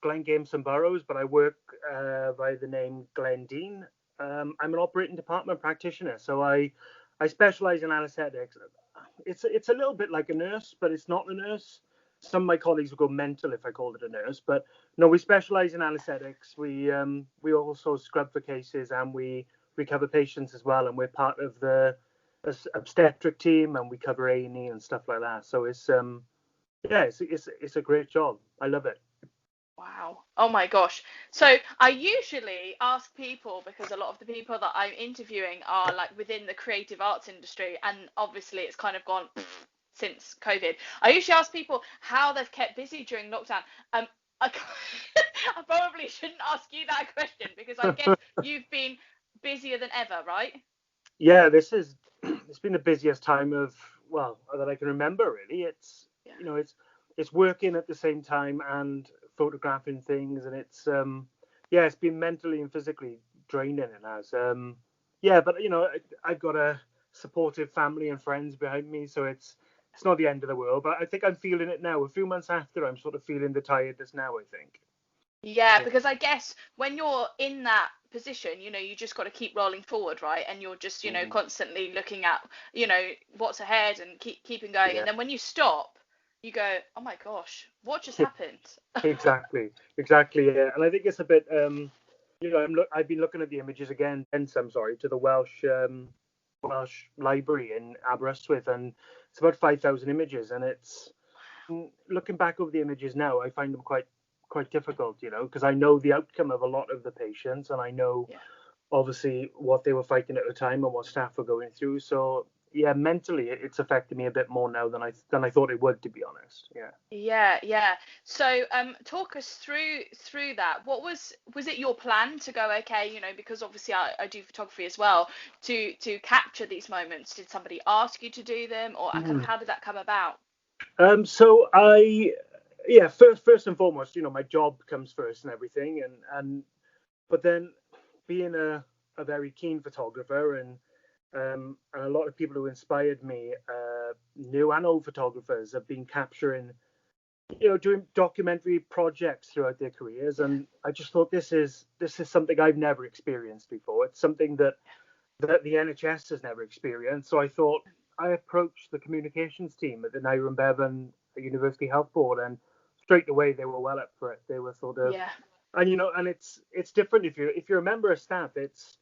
Glenn Burrows, but I work by the name Glenn Dene. I'm an operating department practitioner, so I specialize in anesthetics. It's a little bit like a nurse, but it's not a nurse. Some of my colleagues would go mental if I called it a nurse, but no, we specialize in anesthetics. We also scrub for cases, and we cover patients as well, and we're part of the obstetric team, and we cover A&E and stuff like that. So it's yeah, it's a great job. I love it. Wow. Oh my gosh. So I usually ask people, because a lot of the people that I'm interviewing are like within the creative arts industry, and obviously it's kind of gone since COVID. I usually ask people how they've kept busy during lockdown. I, I probably shouldn't ask you that question, because I guess you've been busier than ever, right? Yeah, it's been the busiest time of, well, that I can remember, really. It's it's working at the same time and photographing things, and yeah, it's been mentally and physically draining. It has. Yeah, but I've got a supportive family and friends behind me, so it's not the end of the world. But I think I'm feeling it now. A few months after, I'm sort of feeling the tiredness now, I think. Yeah, because I guess when you're in that position, you just got to keep rolling forward, right? And you're just, Mhm. constantly looking at, what's ahead and keeping going. Yeah. And then when you stop, you go, oh my gosh, what just happened? Exactly, exactly. Yeah, and I think it's a bit. I've been looking at the images again, and I'm sorry, to the Welsh Library in Aberystwyth, and it's about 5,000 images, and it's looking back over the images now, I find them quite difficult, because I know the outcome of a lot of the patients, and I know Yeah. obviously what they were fighting at the time and what staff were going through. So yeah, mentally it's affected me a bit more now than I thought it would, to be honest. Yeah. Yeah. So, talk us through that. What was it your plan to go, okay, because obviously I do photography as well, to capture these moments? Did somebody ask you to do them, or kind of how did that come about? So yeah, first and foremost, my job comes first and everything, but then being a very keen photographer, and a lot of people who inspired me, new and old photographers, have been capturing, doing documentary projects throughout their careers, Yeah. and I just thought this is something I've never experienced before. It's something that the NHS has never experienced. So I thought I approached the communications team at the Naira and Bevan University Health Board, and straight away they were well up for it. They were sort of, Yeah. and and it's different if you're a member of staff. It's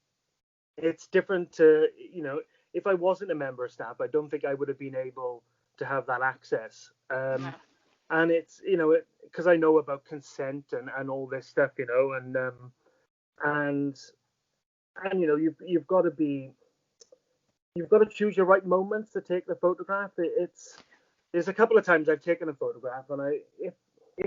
different to if I wasn't a member of staff, I don't think I would have been able to have that access. No. And it's because I know about consent and all this stuff, and you've got to choose your right moments to take the photograph. There's a couple of times I've taken a photograph, and if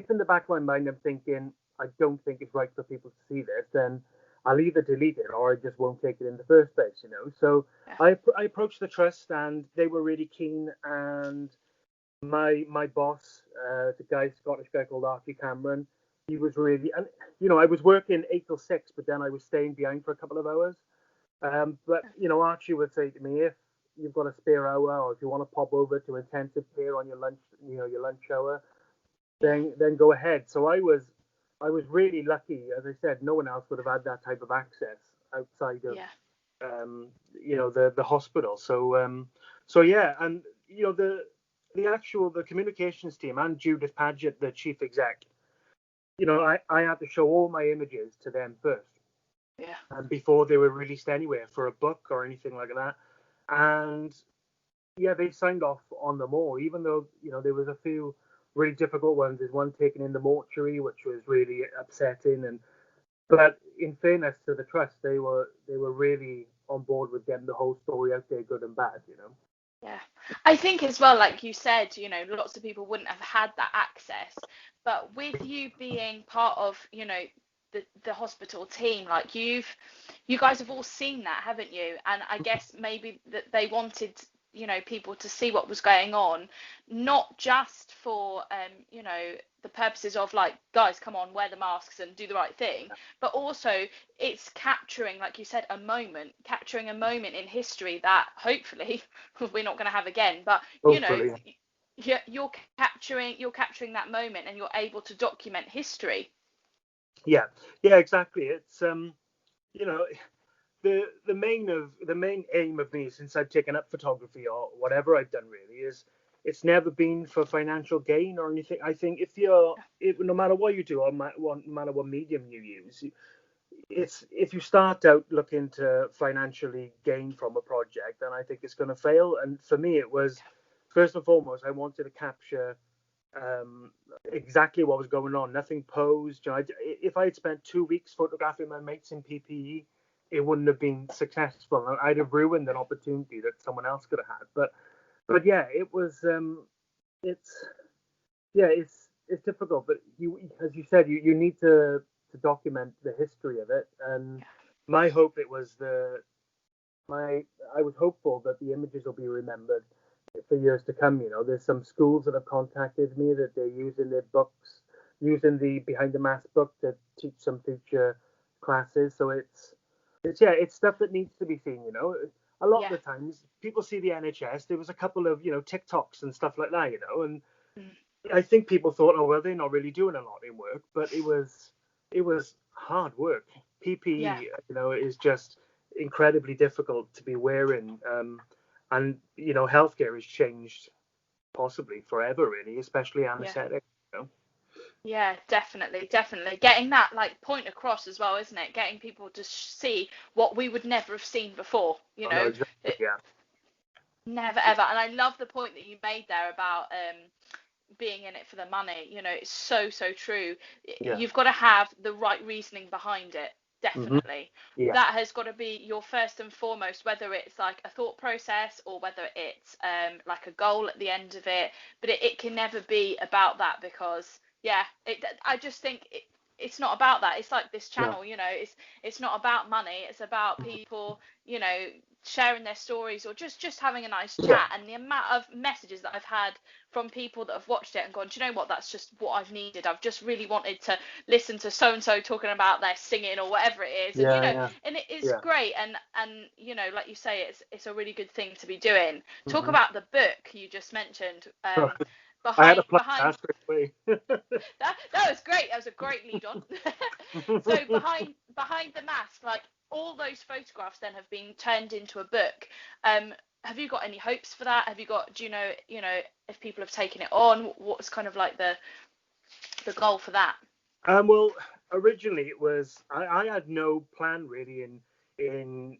in the back of my mind I'm thinking I don't think it's right for people to see this, then I'll either delete it or I just won't take it in the first place. So Yeah. I approached the trust, and they were really keen, and my boss, the Scottish guy called Archie Cameron, he was really, and I was working 8 till 6, but then I was staying behind for a couple of hours. But Archie would say to me, if you've got a spare hour, or if you want to pop over to intensive care on your lunch, your lunch hour, Yeah. then go ahead. So I was really lucky. As I said, no one else would have had that type of access outside of Yeah. the hospital. So yeah, and the communications team and Judith Paget, the chief exec, I had to show all my images to them first, Yeah. and before they were released anywhere for a book or anything like that. And yeah, they signed off on them all, even though there was a few really difficult ones. There's one taken in the mortuary, which was really upsetting, but in fairness to the trust, they were really on board with getting the whole story out there, good and bad. Yeah, I think as well, like you said, lots of people wouldn't have had that access, but with you being part of, the hospital team, like you guys have all seen that, haven't you? And I guess maybe that they wanted, people to see what was going on, not just for, the purposes of like, guys, come on, wear the masks and do the right thing, but also it's capturing, like you said, capturing a moment in history that hopefully we're not going to have again, but Hopefully. you're capturing that moment, and you're able to document history. Yeah, yeah, exactly. It's you know, the main aim of me since I've taken up photography or whatever I've done really is it's never been for financial gain or anything. I think no matter what you do or no matter what medium you use, it's if you start out looking to financially gain from a project, then I think it's going to fail. And for me, it was first and foremost I wanted to capture um, exactly what was going on. Nothing posed. You know, if I had spent 2 weeks photographing my mates in PPE, it wouldn't have been successful. I'd have ruined an opportunity that someone else could have had. But yeah, it was. It's yeah, it's difficult. But as you said, you need to document the history of it. And my hope it was the my I was hopeful that the images will be remembered for years to come. You know, there's some schools that have contacted me that they're using their books, using the Behind the Mask book to teach some future classes. So it's stuff that needs to be seen. You know, a lot of Yeah. the times people see the NHS. There was a couple of TikToks and stuff like that. You know, and Mm. I think people thought, oh well, they're not really doing a lot in work, but it was hard work. Yeah. PPE, is just incredibly difficult to be wearing, and healthcare has changed possibly forever, really, especially Yeah. anesthetic. You know? Yeah, definitely, definitely. Getting that like point across as well, isn't it? Getting people to see what we would never have seen before, Oh, no, exactly, yeah, never ever. And I love the point that you made there about being in it for the money. It's so, so true. yeah, You've got to have the right reasoning behind it. hmm Definitely. yeah, That has got to be your first and foremost, whether it's like a thought process or whether it's like a goal at the end of it. But it can never be about that because, yeah, I just think it's not about that. It's like this no, channel, it's not about money. It's about mhm, people, sharing their stories or just having a nice yeah, chat. And the amount of messages that I've had from people that have watched it and gone, do you know what, that's just what I've needed. I've just really wanted to listen to so and so talking about their singing or whatever it is. And yeah, yeah, and it is yeah. great. And like you say, it's a really good thing to be doing. Talk Hmm. about the book you just mentioned. I had behind a plan behind that straight away. that was great. That was a great lead on. So behind the mask, like all those photographs then have been turned into a book. Have you got any hopes for that? Do you know if people have taken it on? What's kind of like the goal for that? Well, originally it was I had no plan really in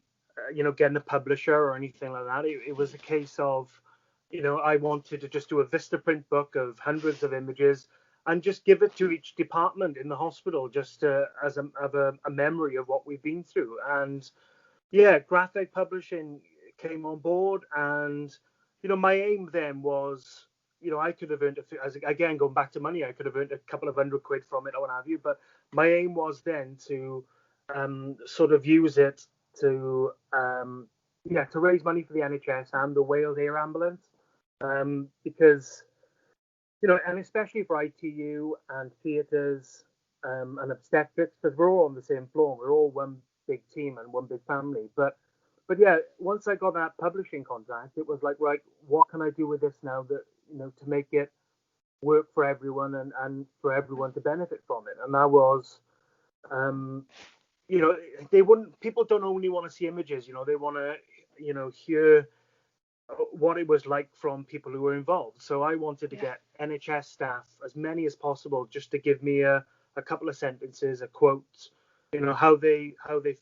getting a publisher or anything like that. It was a case of I wanted to just do a Vistaprint book of hundreds of images and just give it to each department in the hospital just as a memory of what we've been through. And yeah, graphic publishing came on board, and my aim then was, I could have earned, again going back to money, I could have earned a couple of £100 from it or what have you. But my aim was then to sort of use it to to raise money for the NHS and the Wales Air Ambulance, because and especially for ITU and theatres and obstetrics, because we're all on the same floor, we're all one big team and one big family. But yeah, once I got that publishing contract, it was like, right, what can I do with this now that to make it work for everyone and for everyone to benefit from it? And that was, um, they wouldn't. People don't only want to see images, they want to, hear what it was like from people who were involved. So I wanted to Yeah. get NHS staff, as many as possible, just to give me a couple of sentences, a quote, how they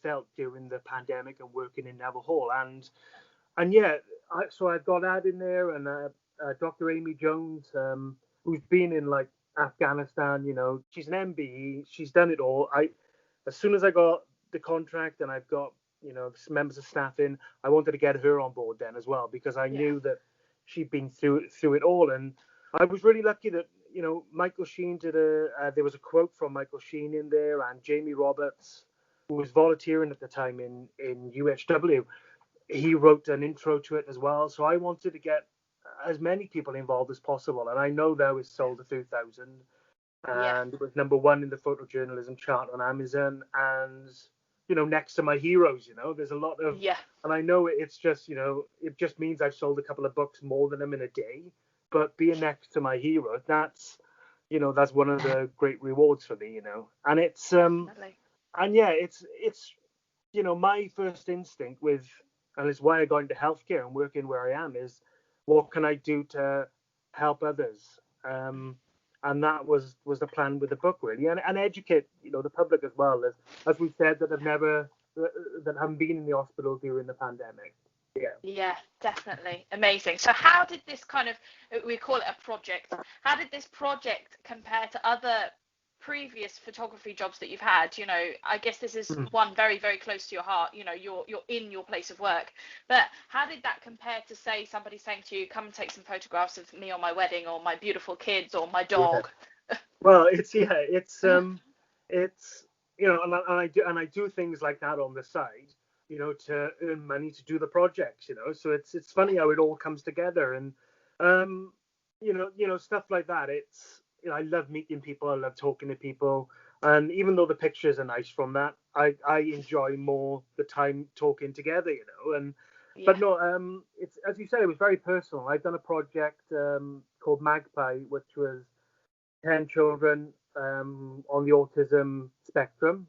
felt during the pandemic and working in Neville Hall. And yeah, so I've got that in there, and Dr. Amy Jones, who's been in like Afghanistan, she's an MBE, she's done it all. As soon as I got the contract and I've got members of staff in, I wanted to get her on board then as well, because I Yeah. knew that she'd been through it all. And I was really lucky that Michael Sheen there was a quote from Michael Sheen in there, and Jamie Roberts, who was volunteering at the time in UHW, he wrote an intro to it as well. So I wanted to get as many people involved as possible, and I know that was sold a few thousand, Yeah. and it was #1 in the photojournalism chart on Amazon. And next to my heroes, there's a lot of, Yeah. and I know it's just it just means I've sold a couple of books more than them in a day, but being next to my heroes, that's one of the great rewards for me, and Definitely. and yeah, it's my first instinct and it's why I got into healthcare and working where I am, is what can I do to help others? And that was the plan with the book, really, and educate, the public as well, as we said, that that haven't been in the hospital during the pandemic. Yeah. Yeah, definitely. Amazing. So how did this kind of, we call it a project, how did this project compare to other previous photography jobs that you've had? I guess this is Mm. one very, very close to your heart. You're in your place of work. But how did that compare to, say, somebody saying to you, come and take some photographs of me on my wedding, or my beautiful kids, or my Yeah. dog? Well, it's and I do things like that on the side, to earn money to do the projects, So it's funny how it all comes together, and stuff like that. It's I love meeting people, I love talking to people, and even though the pictures are nice from that, I enjoy more the time talking together, and. Yeah. But no, it's, as you said, it was very personal. I've done a project called Magpie, which was 10 children on the autism spectrum,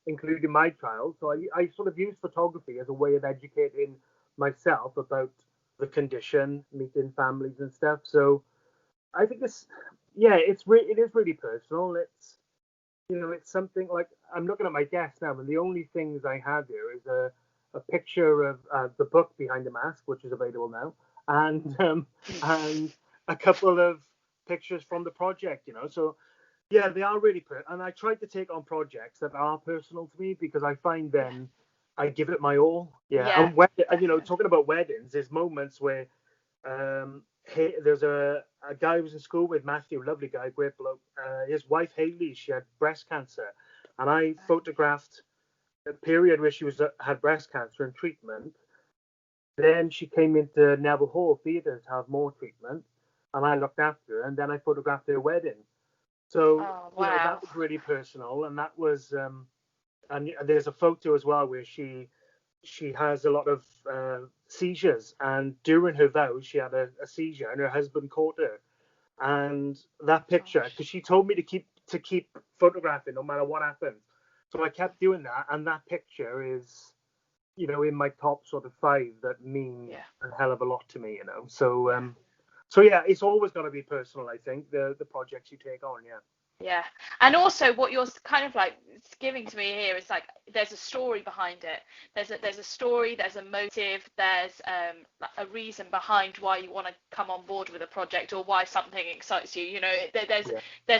including my child. So I sort of use photography as a way of educating myself about the condition, meeting families and stuff. So I think it is really personal. It's something like, I'm looking at my desk now, and the only things I have here is a picture of the book Behind the Mask, which is available now, and a couple of pictures from the project. So yeah, they are really and I tried to take on projects that are personal to me, because I find Yeah. then I give it my all. Yeah, Yeah. and Definitely. talking about weddings, there's moments where there's a guy who was in school with Matthew, lovely guy, great bloke. His wife Haley, she had breast cancer, and I photographed the period where she had breast cancer and treatment. Then she came into Neville Hall Theatre to have more treatment, and I looked after her. And then I photographed her wedding. So Oh, that wow. was really personal, and that was and there's a photo as well where she has a lot of seizures, and during her vows she had a seizure, and her husband caught her. And that picture, Gosh. because she told me to keep photographing no matter what happens, so I kept doing that, and that picture is in my top sort of 5 that mean Yeah. a hell of a lot to me. So Yeah. so yeah, it's always got to be personal, I think, the projects you take on. Yeah. Yeah. And also what you're kind of like giving to me here is like, there's a story behind it. There's a story, there's a motive, there's a reason behind why you want to come on board with a project, or why something excites you. Yeah.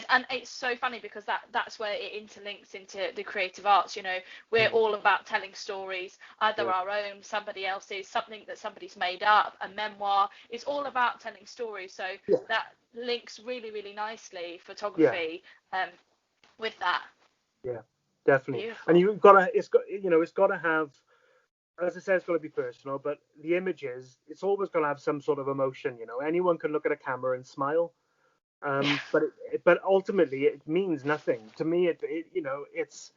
And it's so funny, because that's where it interlinks into the creative arts. We're Mm. all about telling stories, either Yeah. our own, somebody else's, something that somebody's made up, a memoir. It's all about telling stories. So Yeah. that links really, really nicely, Yeah. photography, um, with that. Yeah, definitely. And Beautiful. you've got to, it's got to have, as I said, it's got to be personal, but the images, it's always got to have some sort of emotion. Anyone can look at a camera and smile, Yeah. but ultimately it means nothing to me. It's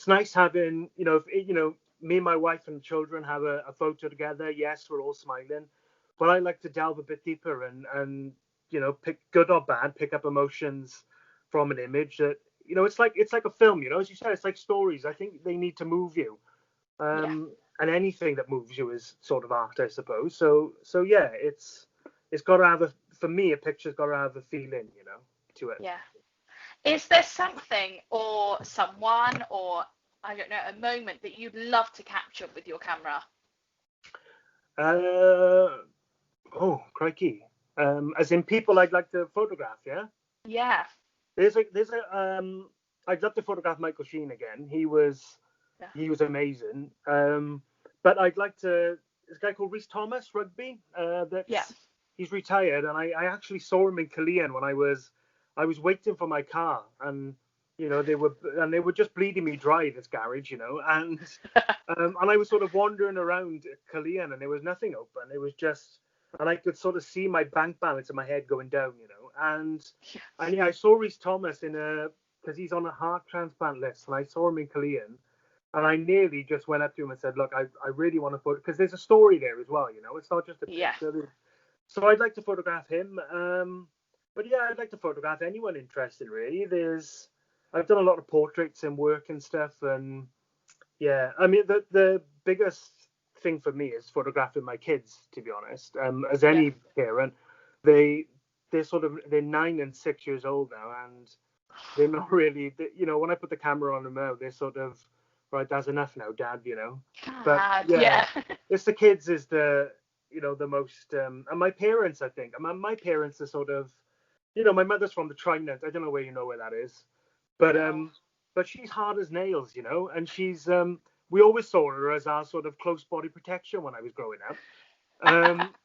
nice having, me and my wife and children have a photo together. Yes, we're all smiling, but I like to delve a bit deeper, and pick, good or bad, pick up emotions from an image that, it's like a film. As you said, it's like stories. I think they need to move you, Yeah. and anything that moves you is sort of art, I suppose. So yeah, it's got to have for me, a picture's got to have a feeling, to it. Yeah. Is there something or someone, or I don't know, a moment that you'd love to capture with your camera? Uh, oh, crikey. As in people I'd like to photograph, yeah? Yeah. I'd love to photograph Michael Sheen again. He was Yeah. he was amazing. But I'd like to. This guy called Rhys Thomas, rugby. Yeah. He's retired, and I actually saw him in Killeen when I was waiting for my car, and they were just bleeding me dry, this garage, and I was sort of wandering around Killeen, and there was nothing open. It was just, and I could sort of see my bank balance in my head going down, and yeah, I saw Rhys Thomas because he's on a heart transplant list, and I saw him in Killeen, and I nearly just went up to him and said, "Look, I really want to photo," because there's a story there as well. It's not just a Yeah. picture. So I'd like to photograph him. but yeah, I'd like to photograph anyone interested. Really, I've done a lot of portraits and work and stuff, and yeah, I mean the biggest thing for me is photographing my kids. To be honest, as Yeah. any parent, they they're 9 and 6 years old now, and they're not really, when I put the camera on them now, they're sort of, right, that's enough now, Dad. But Ah, yeah, yeah. it's the kids is the most, and my parents, I think, my parents are sort of, my mother's from the Trinent. I don't know where you know where that is, but No. she's hard as nails, and we always saw her as our sort of close body protection when I was growing up.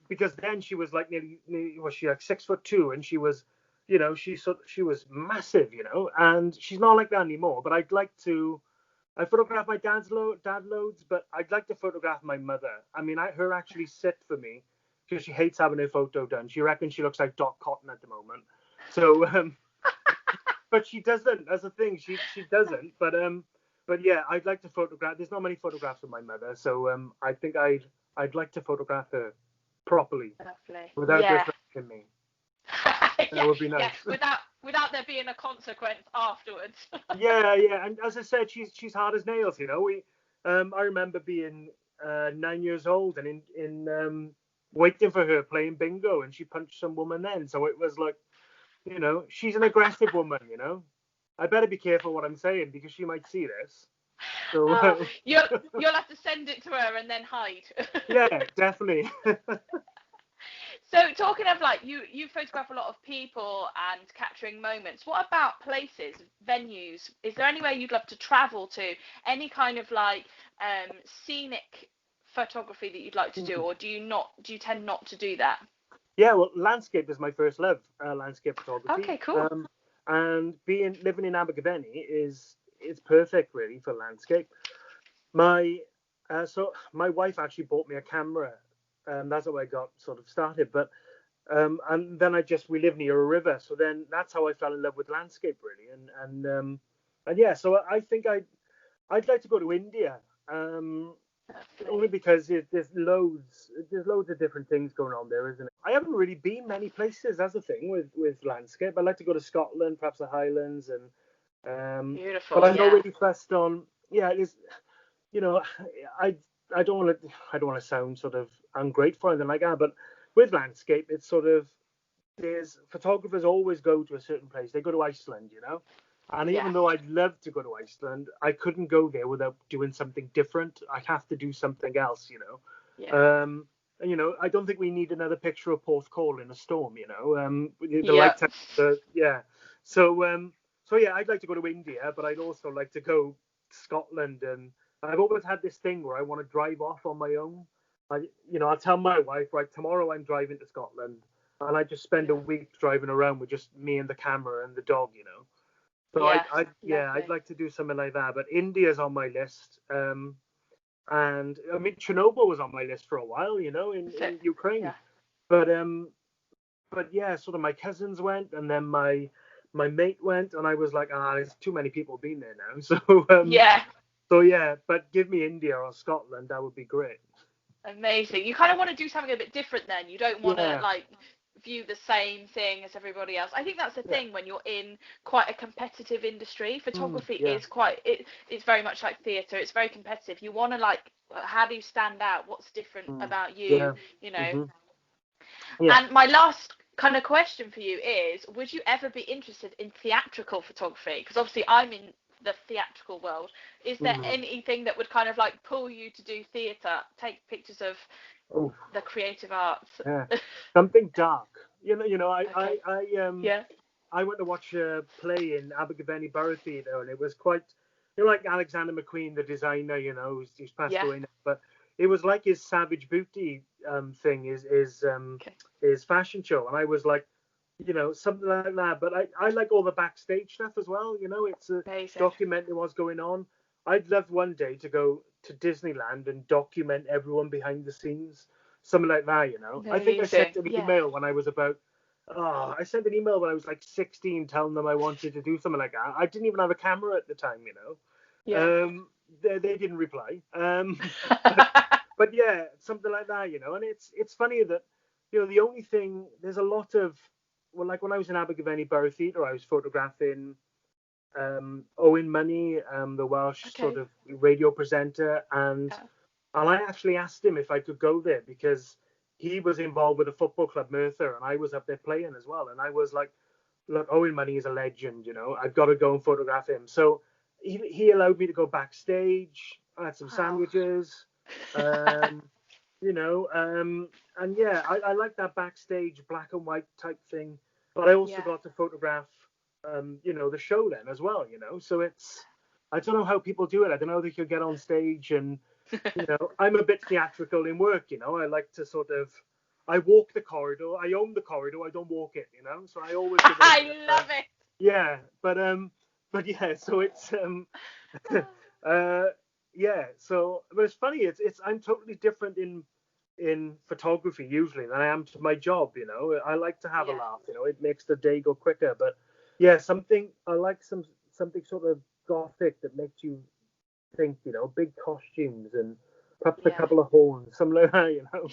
Because then she was like nearly was she like 6'2", and she was, she was massive, and she's not like that anymore. But I photograph my dad loads, but I'd like to photograph my mother. I mean, her actually sit for me because she hates having her photo done. She reckons she looks like Doc Cotton at the moment. So, but she doesn't. That's the thing. She doesn't. But yeah, I'd like to photograph. There's not many photographs of my mother, so I think I'd like to photograph her properly Lovely. without Yeah. reflecting me. That Yeah, would be yeah. nice. Without there being a consequence afterwards. Yeah, yeah. And as I said, she's hard as nails. I remember being 9 years old and in waiting for her playing bingo, and she punched some woman then. So it was like, she's an aggressive woman. I better be careful what I'm saying because she might see this. So Oh, you'll have to send it to her and then hide. yeah, definitely. So talking of like you photograph a lot of people and capturing moments. What about places, venues? Is there anywhere you'd love to travel to? Any kind of like scenic photography that you'd like to do, or do you tend not to do that? Yeah, well, landscape is my first love, landscape photography. Okay, cool. And living in Abergavenny is perfect really for landscape. My my wife actually bought me a camera. That's how I got sort of started. But and then we live near a river, so then that's how I fell in love with landscape really. And yeah, so I think I'd like to go to India. Only Lovely. because there's loads of different things going on there, isn't it? I haven't really been many places. That's the thing with landscape. I'd like to go to Scotland, perhaps the Highlands, and but Beautiful, I'm not yeah. really pressed on. Yeah, it is. You know, I I don't want to sound sort of ungrateful or anything like that, but with landscape, it's sort of there's photographers always go to a certain place. They go to Iceland. And Yeah. even though I'd love to go to Iceland, I couldn't go there without doing something different. I have to do something else. Yeah. I don't think we need another picture of Porthcawl in a storm. The Yeah. light, yeah. So yeah, I'd like to go to India, but I'd also like to go to Scotland, and I've always had this thing where I want to drive off on my own. I'll tell my wife, right, tomorrow I'm driving to Scotland, and I just spend a Yeah. week driving around with just me and the camera and the dog. So Yeah. I'd Lovely. like to do something like that. But India's on my list. And I mean, Chernobyl was on my list for a while, in, Is it? in Ukraine. Yeah. But yeah, sort of my cousins went, and then my mate went, and I was like, there's too many people been there now. Yeah. So yeah, but give me India or Scotland, that would be great. Amazing. You kind of want to do something a bit different then. You don't want to Yeah, like view the same thing as everybody else. I think that's the yeah, thing when you're in quite a competitive industry. Photography yeah, is it's very much like theatre. It's very competitive. You want to like how do you stand out? What's different about you, yeah, you know? hmm yeah. And my last kind of question for you is, would you ever be interested in theatrical photography? Because obviously I'm in the theatrical world. Is there Mm. anything that would kind of like pull you to do theatre, take pictures of Oh, the creative arts? yeah. Something dark. Okay. Yeah. I went to watch a play in Abergavenny Borough Theatre, and it was quite, like Alexander McQueen, the designer, who's passed Yeah. away now, but it was like his Savage Booty thing, Okay. his fashion show, and I was like, something like that. But I like all the backstage stuff as well. It's Amazing. documenting what's going on. I'd love one day to go to Disneyland and document everyone behind the scenes, something like that. I think I sent Amazing. an Yeah. email when I was about I sent an email when I was like 16 telling them I wanted to do something like that. I didn't even have a camera at the time. Yeah. They didn't reply. But yeah, something like that. And it's funny that the only thing there's a lot of well, like when I was in Abergavenny Borough Theatre, I was photographing Owen Money, the Welsh sort Okay. of radio presenter, Yeah. and I actually asked him if I could go there because he was involved with a football club, Merthyr, and I was up there playing as well. And I was like, look, Owen Money is a legend, you know, I've got to go and photograph him. So he allowed me to go backstage. I had some Wow. sandwiches, um, you know, and yeah, I like that backstage black and white type thing. But I also Yeah. got to photograph, you know, the show then as well, you know. So it's, I don't know how people do it. I don't know if they could get on stage and, you know, I'm a bit theatrical in work, you know. I like to sort of, I walk the corridor. I own the corridor. I don't walk it, you know. So I always give it a bit I of a, love it. yeah. But yeah. So it's uh, yeah. So but it's funny. It's I'm totally different in photography usually than I am to my job. You know, I like to have a Yeah. laugh. You know, it makes the day go quicker. But yeah, something I like something sort of gothic that makes you think. You know, big costumes and perhaps a Yeah. couple of horns, something like that. You know.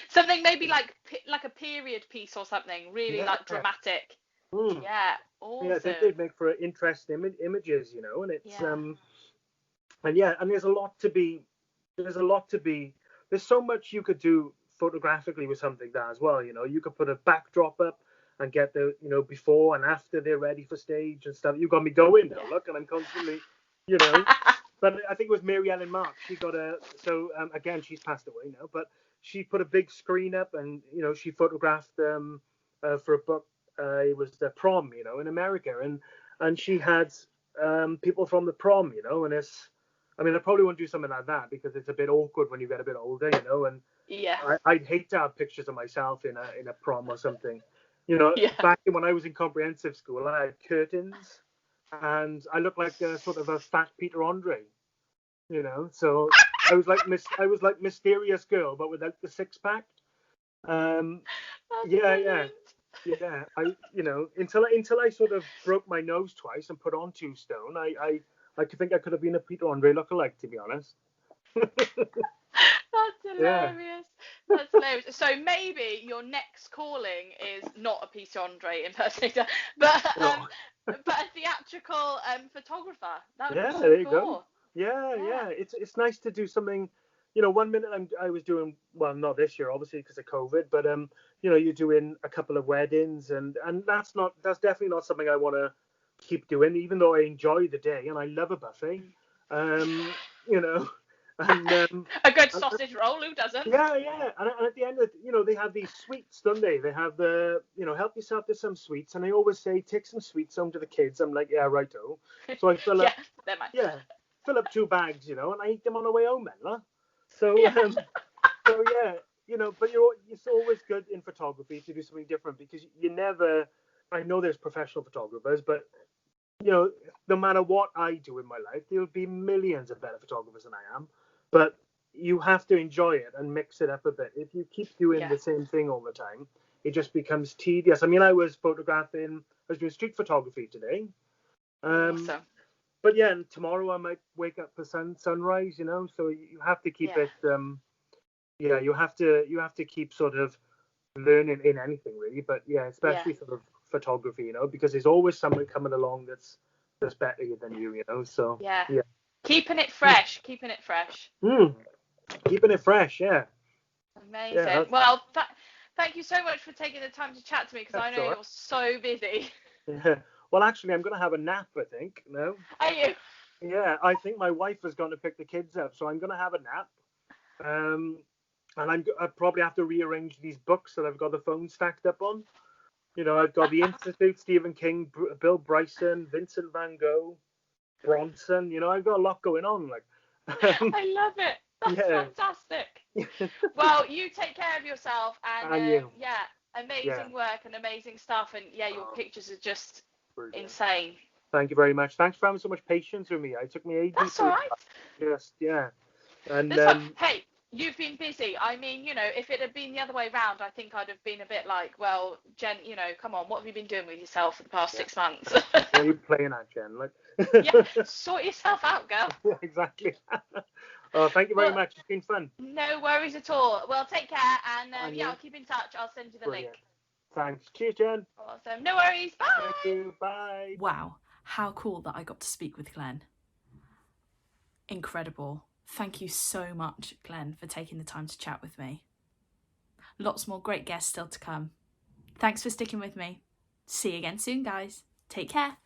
Something maybe like a period piece or something, really Yeah. like dramatic. Mm. Yeah. Yeah, I think Awesome. they'd make for interesting images, you know, and it's Yeah. and yeah, and there's a lot to be there's so much you could do photographically with something like that as well, you know. You could put a backdrop up and get the, you know, before and after they're ready for stage and stuff. You got me going Yeah. now, look, and I'm constantly, you know. But I think it was Mary Ellen Mark. She got a again she's passed away now, but she put a big screen up and, you know, she photographed for a book. It was the prom, you know, in America, and she had people from the prom, you know, and it's. I mean, I probably won't do something like that because it's a bit awkward when you get a bit older, you know. And Yeah. I'd hate to have pictures of myself in a prom or something, you know. Yeah. Back when I was in comprehensive school, I had curtains, and I looked like a sort of a fat Peter Andre, you know. So I was like mysterious girl, but without the six pack. Um, That's yeah, yeah. brilliant. Yeah, I, you know, until I sort of broke my nose twice and put on 2 stone, I could think I could have been a Peter Andre lookalike, to be honest. That's Yeah. hilarious. That's hilarious. So maybe your next calling is not a Peter Andre impersonator, but No. a theatrical photographer. That would be Yeah, so there you go. cool. Yeah, Yeah. yeah. It's nice to do something. You know, one minute I was doing, well, not this year, obviously because of COVID, but you know, you're doing a couple of weddings, and that's definitely not something I want to keep doing, even though I enjoy the day and I love a buffet. Um, you know, and A good and, sausage roll, who doesn't? yeah, yeah, and at the end of you know, they have these sweets, don't they? They have the, you know, help yourself to some sweets, and they always say take some sweets home to the kids. I'm like, yeah, righto. So I fill Yeah, up, they're mine. yeah, fill up 2 bags, you know, and I eat them on the way home, then, huh? So Yeah. so yeah, you know, but it's always good in photography to do something different because you never. I know there's professional photographers, but you know, no matter what I do in my life, there'll be millions of better photographers than I am. But you have to enjoy it and mix it up a bit. If you keep doing Yeah. the same thing all the time, it just becomes tedious. I mean, I was doing street photography today. Um, Awesome. but yeah, and tomorrow I might wake up for sunrise, you know. So you have to keep Yeah. it. Yeah, you have to keep sort of learning in anything really. But yeah, Yeah. especially sort of photography, you know, because there's always someone coming along that's better than you know. So Yeah. yeah. Keeping it fresh. Keeping it fresh. Mm, keeping it fresh, yeah. Yeah, Amazing. Well, thank you so much for taking the time to chat to me because I that's know all right. you're so busy. Yeah. Well, actually, I'm going to have a nap, I think. No? Are you? Yeah, I think my wife was going to pick the kids up, so I'm going to have a nap. Um, and I probably have to rearrange these books that I've got the phone stacked up on. You know, I've got the Institute, Stephen King, Bill Bryson, Vincent Van Gogh, Bronson. You know, I've got a lot going on. Like, I love it. That's yeah, fantastic. Well, you take care of yourself and and you, yeah, yeah. amazing work and amazing stuff. And yeah, your Oh, pictures are just brilliant. insane. Thank you very much. Thanks for having so much patience with me. It took me ages That's all to right. just, yeah. And That's what. Hey, you've been busy. I mean, if it had been the other way round, I think I'd have been a bit like, well, Jen, come on, what have you been doing with yourself for the past yeah, 6 months? what are you playing at, Jen? Like, Yeah, sort yourself out, girl. yeah, exactly. Oh, thank you very Well, much. It's been fun. no worries at all. Well, take care, and And yeah, you, I'll keep in touch. I'll send you the link. brilliant. Thanks. Cheers, Jen. Awesome. No worries. Bye. Thank you. Bye. Wow, how cool that I got to speak with Glenn. Incredible. Thank you so much, Glenn, for taking the time to chat with me. Lots more great guests still to come. Thanks for sticking with me. See you again soon, guys. Take care.